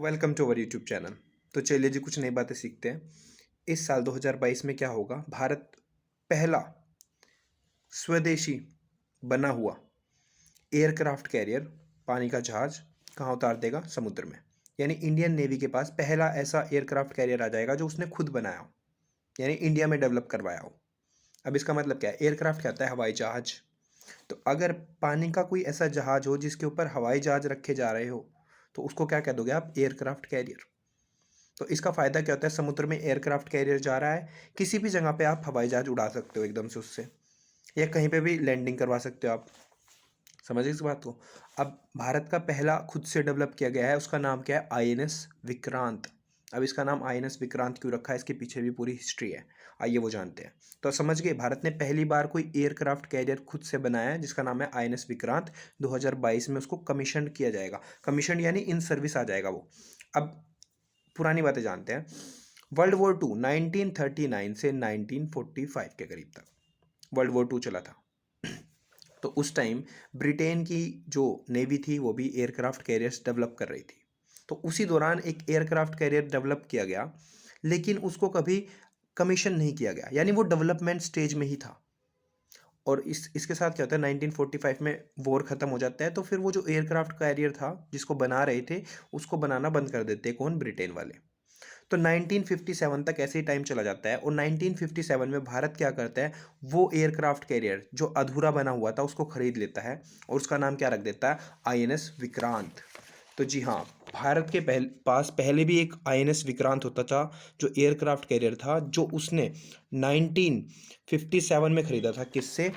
Welcome to our YouTube channel. तो चलिए जी कुछ नई बातें सीखते हैं। इस साल 2022 में क्या होगा? भारत पहला स्वदेशी बना हुआ एयरक्राफ्ट कैरियर पानी का जहाज कहाँ उतार देगा? समुद्र में। यानी इंडियन नेवी के पास पहला ऐसा एयरक्राफ्ट कैरियर आ जाएगा जो उसने खुद बनाया हो, यानी इंडिया में डेवलप करवाया हो। अब इसका मतलब क्या है? एयरक्राफ्ट क्या होता है? हवाई जहाज। तो अगर पानी का कोई ऐसा जहाज हो जिसके ऊपर हवाई जहाज रखे जा रहे हो, तो उसको क्या कह दोगे आप? Aircraft carrier. तो इसका फ़ायदा क्या होता है? समुद्र में एयरक्राफ्ट कैरियर जा रहा है, किसी भी जगह पे आप हवाई जहाज उड़ा सकते हो एकदम से उससे, या कहीं पे भी लैंडिंग करवा सकते हो आप। समझ इस बात को? अब भारत का पहला खुद से डेवलप किया गया है, उसका नाम क्या है? आईएनएस विक्रांत। अब इसका नाम आईएनएस विक्रांत क्यों रखा है? इसके पीछे भी पूरी हिस्ट्री है, आइए वो जानते हैं। तो समझ गए, भारत ने पहली बार कोई एयरक्राफ्ट कैरियर खुद से बनाया है जिसका नाम है आईएनएस विक्रांत। 2022 में उसको कमीशन किया जाएगा। कमीशन यानी इन सर्विस आ जाएगा वो। अब पुरानी बातें जानते हैं। वर्ल्ड वॉर टू 1939 से 1945 के करीब तक वर्ल्ड वॉर टू चला था। तो उस टाइम ब्रिटेन की जो नेवी थी वो भी एयरक्राफ्ट कैरियर्स डेवलप कर रही थी। तो उसी दौरान एक एयरक्राफ्ट कैरियर डेवलप किया गया, लेकिन उसको कभी कमीशन नहीं किया गया, यानी वो डेवलपमेंट स्टेज में ही था। और इसके साथ क्या होता है? 1945 में वॉर ख़त्म हो जाता है, तो फिर वो जो एयरक्राफ्ट कैरियर था जिसको बना रहे थे, उसको बनाना बंद कर देते हैं। कौन? ब्रिटेन वाले। तो 1957 तक ऐसे ही टाइम चला जाता है, और 1957 में भारत क्या करता है? वो एयरक्राफ्ट कैरियर जो अधूरा बना हुआ था उसको खरीद लेता है, और उसका नाम क्या रख देता है? आईएनएस विक्रांत। तो जी हाँ, भारत के पास पहले भी एक आईएनएस विक्रांत होता था जो एयरक्राफ्ट कैरियर था, जो उसने 1957 में खरीदा था। किससे?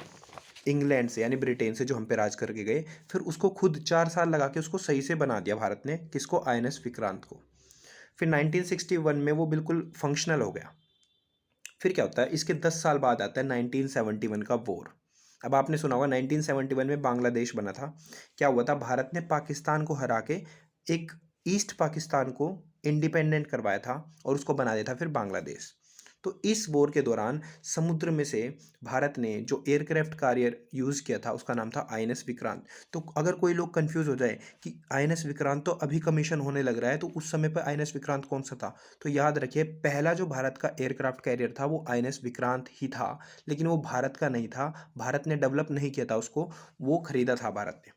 इंग्लैंड से, यानी ब्रिटेन से, जो हम पे राज करके गए। फिर उसको खुद 4 साल लगा के उसको सही से बना दिया भारत ने। किसको? आईएनएस विक्रांत को। फिर 1961 में वो बिल्कुल फंक्शनल हो गया। फिर क्या होता है? इसके 10 साल बाद आता है 1971 का वॉर। अब आपने सुना होगा 1971 में बांग्लादेश बना था। क्या हुआ था? भारत ने पाकिस्तान को हरा के एक ईस्ट पाकिस्तान को इंडिपेंडेंट करवाया था, और उसको बना दिया था फिर बांग्लादेश। तो इस वॉर के दौरान समुद्र में से भारत ने जो एयरक्राफ्ट कैरियर यूज़ किया था उसका नाम था आईएनएस विक्रांत। तो अगर कोई लोग कंफ्यूज हो जाए कि आईएनएस विक्रांत तो अभी कमीशन होने लग रहा है, तो उस समय पर आईएनएस विक्रांत कौन सा था? तो याद रखिए, पहला जो भारत का एयरक्राफ्ट कैरियर था वो आईएनएस विक्रांत ही था, लेकिन वो भारत का नहीं था। भारत ने डेवलप नहीं किया था उसको, वो खरीदा था भारत ने।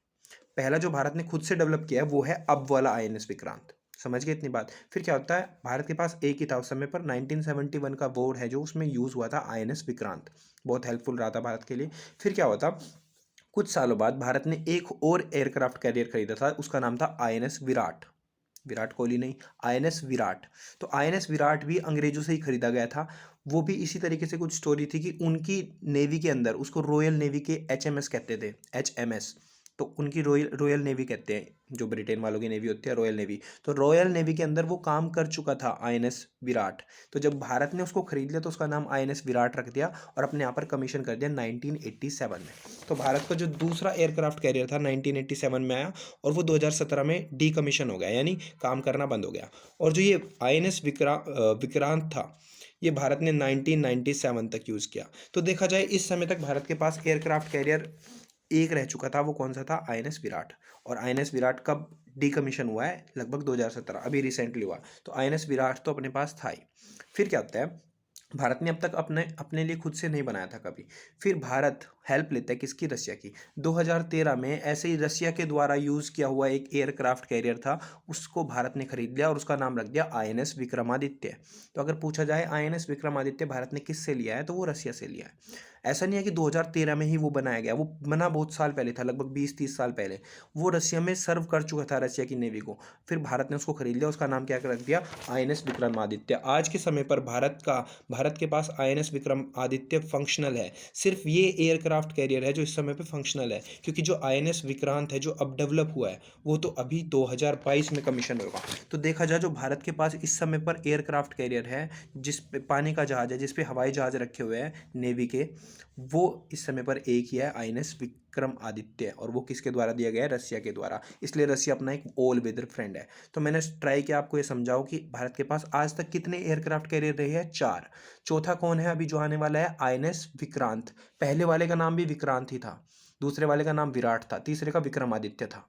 पहला जो भारत ने खुद से डेवलप किया है वो है अब वाला आईएनएस विक्रांत। समझ गए इतनी बात? फिर क्या होता है? भारत के पास एक ही था उस समय पर। 1971 का वॉर है जो उसमें यूज़ हुआ था आईएनएस विक्रांत, बहुत हेल्पफुल रहा था भारत के लिए। फिर क्या हुआ था? कुछ सालों बाद भारत ने एक और एयरक्राफ्ट कैरियर खरीदा था, उसका नाम था आईएनएस विराट। विराट कोहली नहीं, आईएनएस विराट। तो आईएनएस विराट भी अंग्रेजों से ही खरीदा गया था। वो भी इसी तरीके से कुछ स्टोरी थी कि उनकी नेवी के अंदर उसको रॉयल नेवी के एचएमएस कहते थे, एचएमएस। तो उनकी रॉयल रॉयल नेवी कहते हैं, जो ब्रिटेन वालों की नेवी होती है रॉयल नेवी। तो रॉयल नेवी के अंदर वो काम कर चुका था आईएनएस विराट। तो जब भारत ने उसको खरीद लिया तो उसका नाम आईएनएस विराट रख दिया, और अपने यहाँ पर कमीशन कर दिया 1987 में। तो भारत का जो दूसरा एयरक्राफ्ट कैरियर था 1987 में आया, और वो 2017 में डीकमीशन हो गया, यानी काम करना बंद हो गया। और जो ये आईएनएस विक्रांत था, ये भारत ने 1997 तक यूज़ किया। तो देखा जाए इस समय तक भारत के पास एयरक्राफ्ट कैरियर एक रह चुका था, वो कौन सा था? आईएनएस विराट। और आईएनएस विराट कब डीकमीशन हुआ है? लगभग 2017, अभी रिसेंटली हुआ। तो आईएनएस विराट तो अपने पास था ही। फिर क्या होता है? भारत ने अब तक अपने अपने लिए खुद से नहीं बनाया था कभी। फिर भारत हेल्प लेता है किसकी? रसिया की। 2013 में ऐसे ही रसिया के द्वारा यूज़ किया हुआ एक एयरक्राफ्ट कैरियर था, उसको भारत ने खरीद लिया और उसका नाम रख दिया आईएनएस विक्रमादित्य। तो अगर पूछा जाए आईएनएस विक्रमादित्य भारत ने किससे लिया है, तो वो रसिया से लिया है। ऐसा नहीं है कि 2013 में ही वो बनाया गया, वो बना बहुत साल पहले था, लगभग 20-30 साल पहले। वो रसिया में सर्व कर चुका था रसिया की नेवी को। फिर भारत ने उसको खरीद लिया, उसका नाम क्या रख दिया? आईएनएस विक्रमादित्य। आज के समय पर भारत के पास आईएनएस विक्रमादित्य फंक्शनल है। सिर्फ ये एयरक्राफ्ट कैरियर है जो इस समय पे फंक्शनल है, क्योंकि जो आईएनएस विक्रांत है जो अब डेवलप हुआ है वो तो अभी 2022 में कमीशन होगा। तो देखा जाए जो भारत के पास इस समय पर एयरक्राफ्ट कैरियर है, जिस पे पानी का जहाज है, जिस पे हवाई जहाज रखे हुए हैं नेवी के, वो इस समय पर एक ही है, आईएनएस विक्रम आदित्य। और वो किसके द्वारा दिया गया है? रसिया के द्वारा। इसलिए रसिया अपना एक ऑल वेदर फ्रेंड है। तो मैंने ट्राई किया आपको ये समझाओ कि भारत के पास आज तक कितने एयरक्राफ्ट कैरियर रहे हैं? 4। चौथा कौन है अभी जो आने वाला है? आईएनएस विक्रांत। पहले वाले का नाम भी विक्रांत ही था, दूसरे वाले का नाम विराट था, तीसरे का विक्रमादित्य था।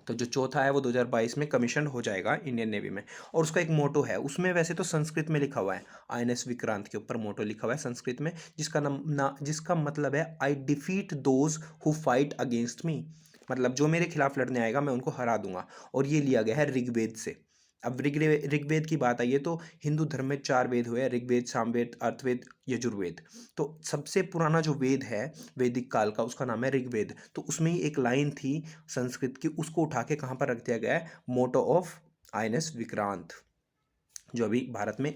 तो जो चौथा है वो 2022 में कमीशन हो जाएगा इंडियन नेवी में। और उसका एक मोटो है, उसमें वैसे तो संस्कृत में लिखा हुआ है, आईएनएस विक्रांत के ऊपर मोटो लिखा हुआ है संस्कृत में, जिसका मतलब है I defeat those who fight against me, मतलब जो मेरे खिलाफ लड़ने आएगा मैं उनको हरा दूंगा। और ये लिया गया है ऋग्वेद से। अब ऋग्वेद की बात आई है तो हिंदू धर्म में 4 वेद हुए, ऋग्वेद, सामवेद, अर्थवेद, यजुर्वेद। तो सबसे पुराना जो वेद है वैदिक काल का, उसका नाम है ऋग्वेद। तो उसमें ही एक लाइन थी संस्कृत की, उसको उठा के कहाँ पर रख दिया गया है, मोटो ऑफ आईएनएस विक्रांत, जो अभी भारत में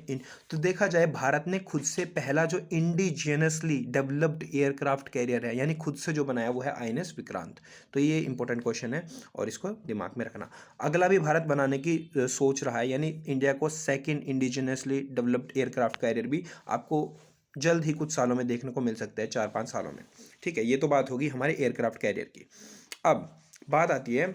तो देखा जाए भारत ने खुद से पहला जो इंडिजिनसली डेवलप्ड एयरक्राफ्ट कैरियर है, यानी खुद से जो बनाया, वो है आईएनएस विक्रांत। तो ये इंपॉर्टेंट क्वेश्चन है और इसको दिमाग में रखना। अगला भी भारत बनाने की सोच रहा है, यानी इंडिया को second indigenously developed aircraft carrier भी आपको जल्द ही कुछ सालों में देखने को मिल सकता है, 4-5 सालों में। ठीक है, ये तो बात होगी हमारे एयरक्राफ्ट कैरियर की। अब बात आती है,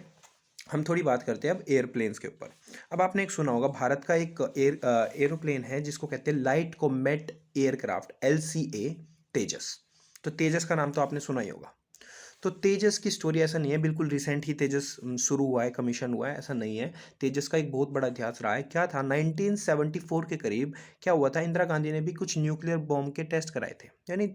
हम थोड़ी बात करते हैं अब एयरप्लेन्स के ऊपर। अब आपने एक सुना होगा, भारत का एक एरोप्लेन है जिसको कहते हैं लाइट कॉम्बैट एयरक्राफ्ट, LCA तेजस। तो तेजस का नाम तो आपने सुना ही होगा। तो तेजस की स्टोरी ऐसा नहीं है बिल्कुल रिसेंट ही तेजस शुरू हुआ है, कमीशन हुआ है, ऐसा नहीं है। तेजस का एक बहुत बड़ा इतिहास रहा है। क्या था, 1974 के करीब क्या हुआ था, इंदिरा गांधी ने भी कुछ न्यूक्लियर बॉम्ब के टेस्ट कराए थे, यानी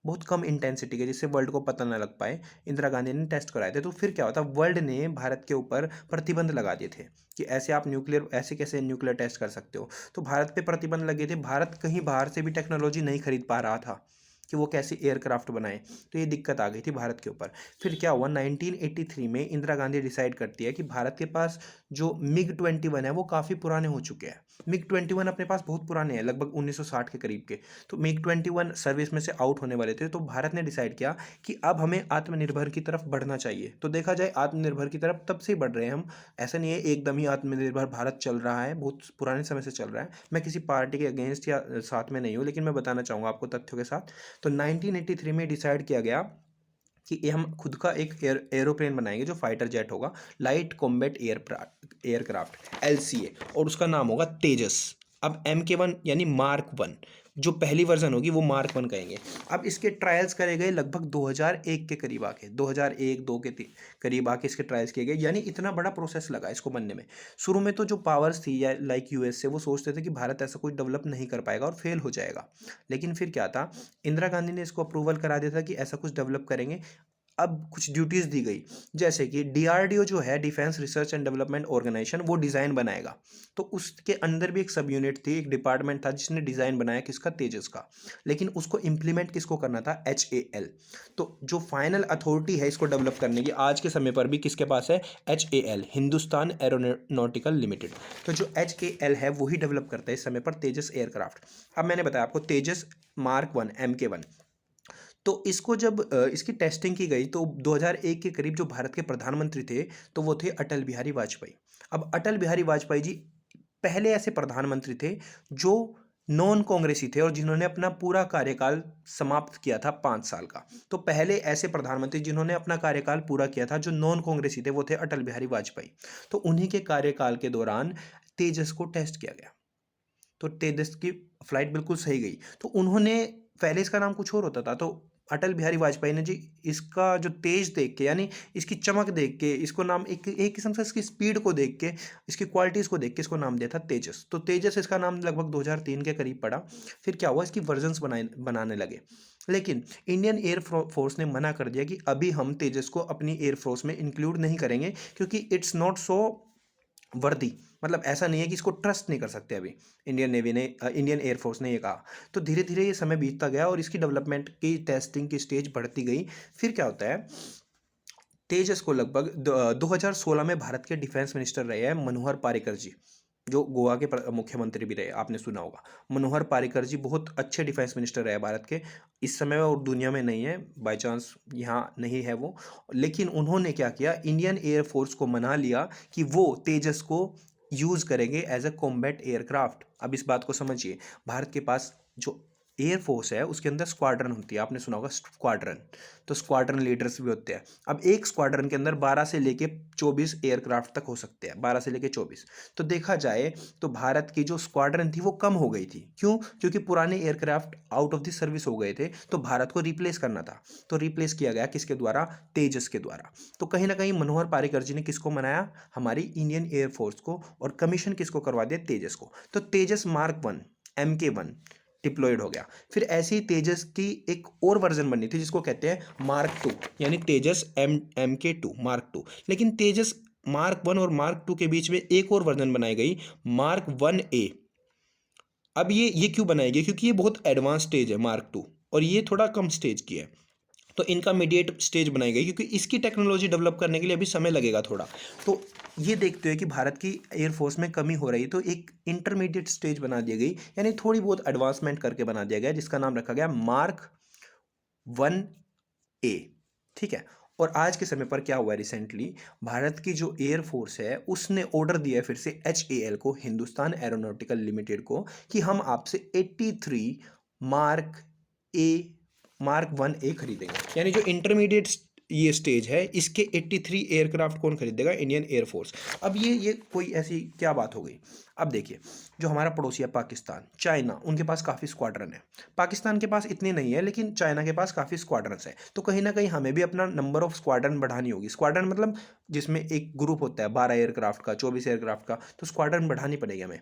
बहुत कम इंटेंसिटी के, जिससे वर्ल्ड को पता न लग पाए, इंदिरा गांधी ने टेस्ट कराए थे। तो फिर क्या होता, वर्ल्ड ने भारत के ऊपर प्रतिबंध लगा दिए थे कि ऐसे आप न्यूक्लियर, ऐसे कैसे न्यूक्लियर टेस्ट कर सकते हो। तो भारत पे प्रतिबंध लगे थे, भारत कहीं बाहर से भी टेक्नोलॉजी नहीं खरीद पा रहा था कि वो कैसे एयरक्राफ्ट बनाए। तो ये दिक्कत आ गई थी भारत के ऊपर। फिर क्या हुआ, 1983 में इंदिरा गांधी डिसाइड करती है कि भारत के पास जो MiG-21 है वो काफ़ी पुराने हो चुके हैं। MiG-21 अपने पास बहुत पुराने हैं, लगभग 1960 के करीब के। तो MiG-21 सर्विस में से आउट होने वाले थे। तो भारत ने डिसाइड किया कि अब हमें आत्मनिर्भर की तरफ बढ़ना चाहिए। तो देखा जाए आत्मनिर्भर की तरफ तब से ही बढ़ रहे हैं हम, ऐसा नहीं है एकदम ही आत्मनिर्भर भारत चल रहा है, बहुत पुराने समय से चल रहा है। मैं किसी पार्टी के अगेंस्ट या साथ में नहीं हूँ, लेकिन मैं बताना चाहूँगा आपको तथ्यों के साथ। तो 1983 में डिसाइड किया गया कि ये हम खुद का एक एरोप्लेन बनाएंगे जो फाइटर जेट होगा, लाइट कॉम्बैट एयरक्राफ्ट, LCA, और उसका नाम होगा तेजस। अब MK1 यानी मार्क 1, जो पहली वर्जन होगी वो मार्क 1 कहेंगे। अब इसके ट्रायल्स करे गए लगभग 2001 के करीब आके, 2001-2 के करीब आके इसके ट्रायल्स किए गए, यानी इतना बड़ा प्रोसेस लगा इसको बनने में। शुरू में तो जो पावर्स थी या लाइक US से, वो सोचते थे कि भारत ऐसा कुछ डेवलप नहीं कर पाएगा और फेल हो जाएगा। लेकिन फिर क्या था, इंदिरा गांधी ने इसको अप्रूवल करा दिया था कि ऐसा कुछ डेवलप करेंगे। अब कुछ ड्यूटीज़ दी गई, जैसे कि DRDO जो है, defence research and development organisation, वो डिज़ाइन बनाएगा। तो उसके अंदर भी एक सब यूनिट थी, एक डिपार्टमेंट था जिसने डिज़ाइन बनाया किसका, तेजस का। लेकिन उसको इम्प्लीमेंट किसको करना था, HAL। तो जो फाइनल अथॉरिटी है इसको डेवलप करने की आज के समय पर भी किसके पास है, HAL, हिंदुस्तान एरोनॉटिकल लिमिटेड। तो जो HAL है वही डेवलप करता है इस समय पर तेजस एयरक्राफ्ट। अब मैंने बताया आपको तेजस मार्क 1 MK1। तो इसको जब इसकी टेस्टिंग की गई तो 2001 के करीब जो भारत के प्रधानमंत्री थे तो वो थे अटल बिहारी वाजपेयी। अब अटल बिहारी वाजपेयी जी पहले ऐसे प्रधानमंत्री थे जो नॉन कांग्रेसी थे और जिन्होंने अपना पूरा कार्यकाल समाप्त किया था 5 साल का। तो पहले ऐसे प्रधानमंत्री जिन्होंने अपना कार्यकाल पूरा किया था जो नॉन कांग्रेसी थे वो थे अटल बिहारी वाजपेयी। तो उन्हीं के कार्यकाल के दौरान तेजस को टेस्ट किया गया, तो तेजस की फ्लाइट बिल्कुल सही गई। तो उन्होंने, पहले इसका नाम कुछ और होता था, तो अटल बिहारी वाजपेयी ने जी इसका जो तेज देख के, यानी इसकी चमक देख के, इसको नाम एक किस्म से इसकी स्पीड को देख के, इसकी क्वालिटीज़ को देख के इसको नाम दिया था तेजस। तो तेजस इसका नाम लगभग 2003 के करीब पड़ा। फिर क्या हुआ, इसकी वर्जन्स बनाने लगे। लेकिन इंडियन एयर फोर्स ने मना कर दिया कि अभी हम तेजस को अपनी एयर फोर्स में इंक्लूड नहीं करेंगे, क्योंकि इट्स नॉट सो वर्दी, मतलब ऐसा नहीं है कि इसको ट्रस्ट नहीं कर सकते अभी। इंडियन नेवी ने, इंडियन एयरफोर्स ने ये कहा। तो धीरे धीरे ये समय बीतता गया और इसकी डेवलपमेंट की टेस्टिंग की स्टेज बढ़ती गई। फिर क्या होता है, तेजस को लगभग 2016 में भारत के डिफेंस मिनिस्टर रहे हैं मनोहर पारिकर जी, जो गोवा के मुख्यमंत्री भी रहे, आपने सुना होगा। मनोहर पारिकर जी बहुत अच्छे डिफेंस मिनिस्टर रहे भारत के, इस समय और दुनिया में नहीं है, बाय चांस यहाँ नहीं है वो। लेकिन उन्होंने क्या किया, इंडियन एयरफोर्स को मना लिया कि वो तेजस को यूज़ करेंगे एज अ कॉम्बैट एयरक्राफ्ट। अब इस बात को समझिए, भारत के पास जो एयरफोर्स है उसके अंदर स्क्वाड्रन होती है, आपने सुना होगा स्क्वाड्रन, तो स्क्वाड्रन लीडर्स भी होते हैं। अब एक स्क्वाड्रन के अंदर 12 से लेके 24 एयरक्राफ्ट तक हो सकते हैं, 12 से लेके 24। तो देखा जाए तो भारत की जो स्क्वाड्रन थी वो कम हो गई थी, क्यों? क्योंकि पुराने aircraft out of the service हो गए थे, तो भारत को रिप्लेस करना था। तो रिप्लेस किया गया किसके द्वारा? तेजस के द्वारा। तो कहीं ना कहीं मनोहर पारिकर जी ने किसको बनाया? हमारी इंडियन एयरफोर्स को, और कमीशन किसको करवा दिया? तेजस को। तो तेजस मार्क 1 MK1 डिप्लॉयड हो गया। फिर ऐसी तेजस की एक और वर्जन बनी थी जिसको कहते हैं मार्क 2, यानी तेजस MK2 मार्क 2। लेकिन तेजस मार्क 1 और मार्क 2 के बीच में एक और वर्जन बनाई गई, मार्क 1A। अब ये क्यों बनाई गई? क्योंकि ये बहुत एडवांस स्टेज है मार्क 2, और ये थोड़ा कम स्टेज की है, तो इनका मीडिएट स्टेज बनाई गई, क्योंकि इसकी टेक्नोलॉजी डेवलप करने के लिए अभी समय लगेगा थोड़ा। तो ये देखते हुए कि भारत की एयरफोर्स में कमी हो रही, तो एक इंटरमीडिएट स्टेज बना दी गई, यानी थोड़ी बहुत एडवांसमेंट करके बना दिया गया, जिसका नाम रखा गया मार्क 1A। ठीक है। और आज के समय पर क्या हुआ है, रिसेंटली भारत की जो एयरफोर्स है उसने ऑर्डर दिया है फिर से HAL को, हिंदुस्तान एरोनॉटिकल लिमिटेड को, कि हम आपसे 83 मार्क 1A खरीदेंगे। यानी जो इंटरमीडिएट ये स्टेज है, इसके 83 एयरक्राफ्ट कौन खरीदेगा? Indian air force. अब ये कोई ऐसी क्या बात हो गई? अब देखिए, जो हमारा पड़ोसी है पाकिस्तान, चाइना, उनके पास काफ़ी स्क्वाड्रन है। पाकिस्तान के पास इतनी नहीं है, लेकिन चाइना के पास काफ़ी स्क्वाड्रन्स है। तो कहीं ना कहीं हमें भी अपना नंबर ऑफ स्क्वाड्रन बढ़ानी होगी। स्क्वाड्रन मतलब जिसमें एक ग्रुप होता है 12 एयरक्राफ्ट का, 24 एयरक्राफ्ट का, तो स्क्वाड्रन बढ़ानी पड़ेगी हमें।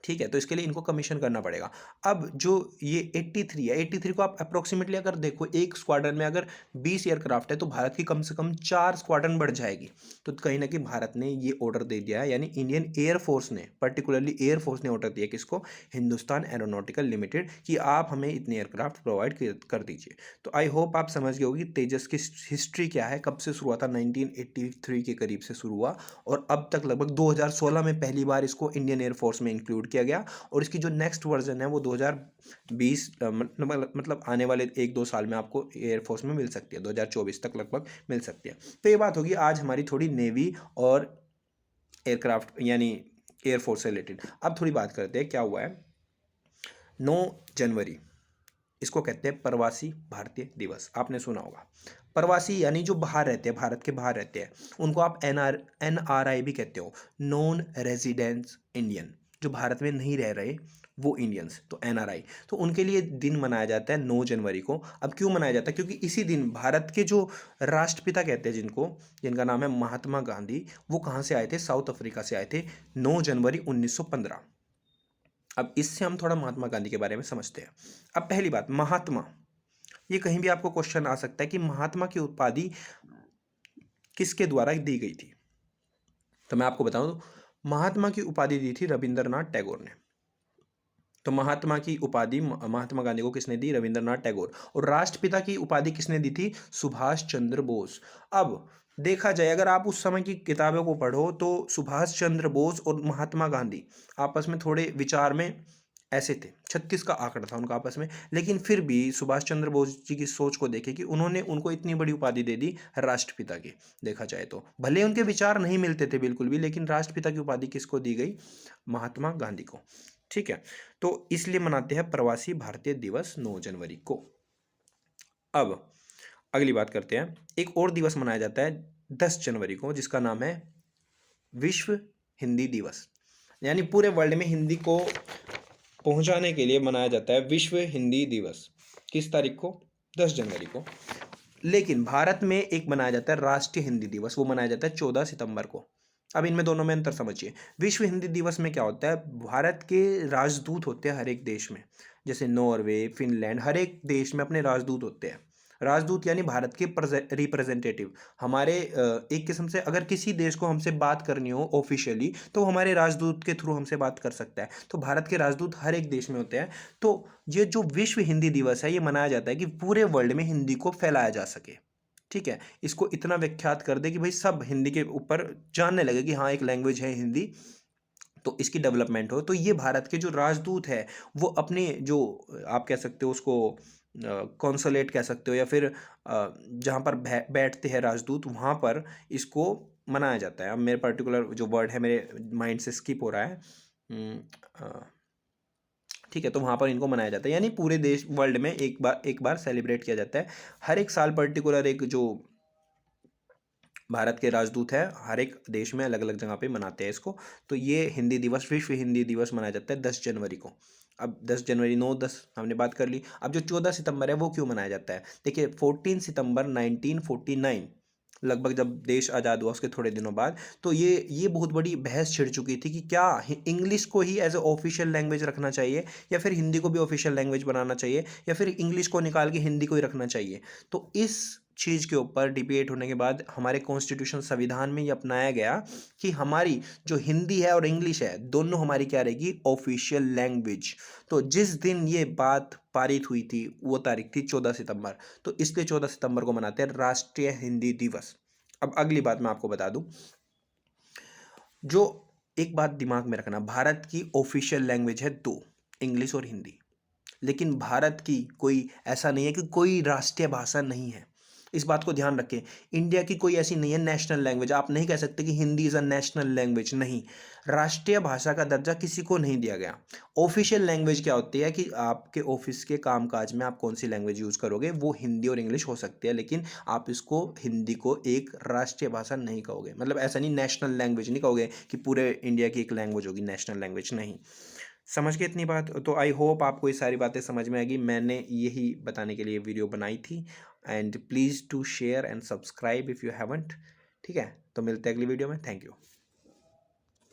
ठीक है, तो इसके लिए इनको कमीशन करना पड़ेगा। अब जो ये 83 है, 83 को आप अप्रोक्सीमेटली अगर देखो, एक स्क्वाड्रन में अगर 20 एयरक्राफ्ट है, तो भारत की कम से कम 4 स्क्वाड्रन बढ़ जाएगी। तो कहीं ना कहीं भारत ने ये ऑर्डर दे दिया है, यानी इंडियन एयरफोर्स ने, पर्टिकुलरली एयरफोर्स ने ऑर्डर दिया किसको? हिंदुस्तान एरोनॉटिकल लिमिटेड, कि आप हमें इतने एयरक्राफ्ट प्रोवाइड कर दीजिए। तो आई होप आप समझ गए होगी तेजस की हिस्ट्री क्या है, कब से शुरू हुआ था? 1983 के करीब से शुरू हुआ, और अब तक लगभग 2016 में पहली बार इसको इंडियन एयरफोर्स में इंक्लूड किया गया। और इसकी जो नेक्स्ट वर्जन है वो 2020 मतलब आने वाले 1-2 साल में आपको एयरफोर्स में मिल सकती है, 2024 तक लगभग मिल सकती है। तो ये बात होगी आज हमारी थोड़ी नेवी और एयरक्राफ्ट यानी एयरफोर्स से रिलेटेड। अब थोड़ी बात करते हैं क्या हुआ है। 9 जनवरी, इसको कहते हैं प्रवासी भारतीय दिवस, आपने सुना होगा। प्रवासी यानी जो बाहर रहते हैं, भारत के बाहर रहते हैं, उनको आप NRI भी कहते हो, नॉन रेजिडेंस इंडियन। जो भारत में नहीं रह रहे वो इंडियंस, तो NRI। तो उनके लिए दिन मनाया जाता है 9 जनवरी को। अब क्यों मनाया जाता है? क्योंकि इसी दिन भारत के जो राष्ट्रपिता कहते हैं जिनको, जिनका नाम है महात्मा गांधी, वो कहाँ से आए थे? साउथ अफ्रीका से आए थे, 9 जनवरी 1915। अब इससे हम थोड़ा महात्मा गांधी के बारे में समझते हैं। अब पहली बात, महात्मा, ये कहीं भी आपको क्वेश्चन आ सकता है कि महात्मा की उपाधि किसके द्वारा दी गई थी? तो मैं आपको बताऊं, महात्मा की उपाधि दी थी रविंद्रनाथ टैगोर ने। तो महात्मा की उपाधि महात्मा गांधी को किसने दी? रविंद्रनाथ टैगोर। और राष्ट्रपिता की उपाधि किसने दी थी? सुभाष चंद्र बोस। अब देखा जाए, अगर आप उस समय की किताबों को पढ़ो, तो सुभाष चंद्र बोस और महात्मा गांधी आपस में थोड़े विचार में ऐसे थे, 36 का आंकड़ा था उनका आपस में। लेकिन फिर भी सुभाष चंद्र बोस जी की सोच को देखे कि उन्होंने उनको इतनी बड़ी उपाधि दे दी राष्ट्रपिता की। देखा जाए तो भले उनके विचार नहीं मिलते थे बिल्कुल भी, लेकिन राष्ट्रपिता की उपाधि किसको दी गई? महात्मा गांधी को। ठीक है, तो इसलिए मनाते हैं प्रवासी भारतीय दिवस 9 जनवरी को। अब अगली बात करते हैं, एक और दिवस मनाया जाता है 10 जनवरी को, जिसका नाम है विश्व हिंदी दिवस। यानी पूरे वर्ल्ड में हिंदी को पहुंचाने के लिए मनाया जाता है विश्व हिंदी दिवस। किस तारीख को? 10 जनवरी को। लेकिन भारत में एक मनाया जाता है राष्ट्रीय हिंदी दिवस, वो मनाया जाता है 14 सितंबर को। अब इनमें दोनों में अंतर समझिए। विश्व हिंदी दिवस में क्या होता है? भारत के राजदूत होते हैं हर एक देश में, जैसे नॉर्वे, फिनलैंड, हर एक देश में अपने राजदूत होते हैं। राजदूत यानी भारत के रिप्रेजेंटेटिव। हमारे एक किस्म से अगर किसी देश को हमसे बात करनी हो ऑफिशियली, तो हमारे राजदूत के थ्रू हमसे बात कर सकता है। तो भारत के राजदूत हर एक देश में होते हैं। तो ये जो विश्व हिंदी दिवस है, ये मनाया जाता है कि पूरे वर्ल्ड में हिंदी को फैलाया जा सके। ठीक है, इसको इतना विख्यात कर दे कि भाई सब हिंदी के ऊपर जानने लगे कि हाँ एक लैंग्वेज है हिंदी, तो इसकी डेवलपमेंट हो। तो ये भारत के जो राजदूत है, वो अपने जो आप कह सकते हो उसको कॉन्सुलेट कह सकते हो, या फिर जहाँ पर बैठते हैं राजदूत, वहाँ पर इसको मनाया जाता है। अब मेरे पर्टिकुलर जो वर्ड है मेरे माइंड से स्किप हो रहा है। ठीक है, तो वहाँ पर इनको मनाया जाता है, यानी पूरे देश वर्ल्ड में एक बार सेलिब्रेट किया जाता है। हर एक साल पर्टिकुलर एक जो भारत के राजदूत है हर एक देश में अलग अलग जगह पे मनाते हैं इसको। तो ये हिंदी दिवस, विश्व हिंदी दिवस मनाया जाता है 10 जनवरी को। अब 10 जनवरी 9-10 हमने बात कर ली। अब जो 14 सितंबर है वो क्यों मनाया जाता है? देखिए 14 सितंबर 1949, लगभग जब देश आज़ाद हुआ उसके थोड़े दिनों बाद, तो ये बहुत बड़ी बहस छिड़ चुकी थी कि क्या इंग्लिश को ही एज ए ऑफिशियल लैंग्वेज रखना चाहिए, या फिर हिंदी को भी ऑफिशियल लैंग्वेज बनाना चाहिए, या फिर इंग्लिश को निकाल के हिंदी को ही रखना चाहिए। तो इस चीज़ के ऊपर डिबेट होने के बाद हमारे कॉन्स्टिट्यूशन संविधान में ये अपनाया गया कि हमारी जो हिंदी है और इंग्लिश है दोनों हमारी क्या रहेगी, ऑफिशियल लैंग्वेज। तो जिस दिन ये बात पारित हुई थी वो तारीख थी 14 सितंबर। तो इसलिए 14 सितंबर को मनाते हैं राष्ट्रीय हिंदी दिवस। अब अगली बात मैं आपको बता दूं, जो एक बात दिमाग में रखना, भारत की ऑफिशियल लैंग्वेज है दो, इंग्लिश और हिंदी। लेकिन भारत की कोई ऐसा नहीं है कि कोई राष्ट्रीय भाषा नहीं है, इस बात को ध्यान रखें। इंडिया की कोई ऐसी नहीं है नेशनल लैंग्वेज, आप नहीं कह सकते कि Hindi is a national language, नहीं। राष्ट्रीय भाषा का दर्जा किसी को नहीं दिया गया। ऑफिशियल लैंग्वेज क्या होती है कि आपके ऑफिस के कामकाज में आप कौन सी लैंग्वेज यूज़ करोगे, वो हिंदी और इंग्लिश हो सकती है, लेकिन आप इसको हिंदी को एक राष्ट्रीय भाषा नहीं कहोगे। मतलब ऐसा नहीं, नेशनल लैंग्वेज नहीं कहोगे कि पूरे इंडिया की एक लैंग्वेज होगी, नेशनल लैंग्वेज नहीं। समझ गए इतनी बात? तो आई होप आपको ये सारी बातें समझ में आएगी, मैंने यही बताने के लिए वीडियो बनाई थी। And please to share and subscribe if you haven't. ठीक है, तो मिलते हैं अगली वीडियो में। Thank you.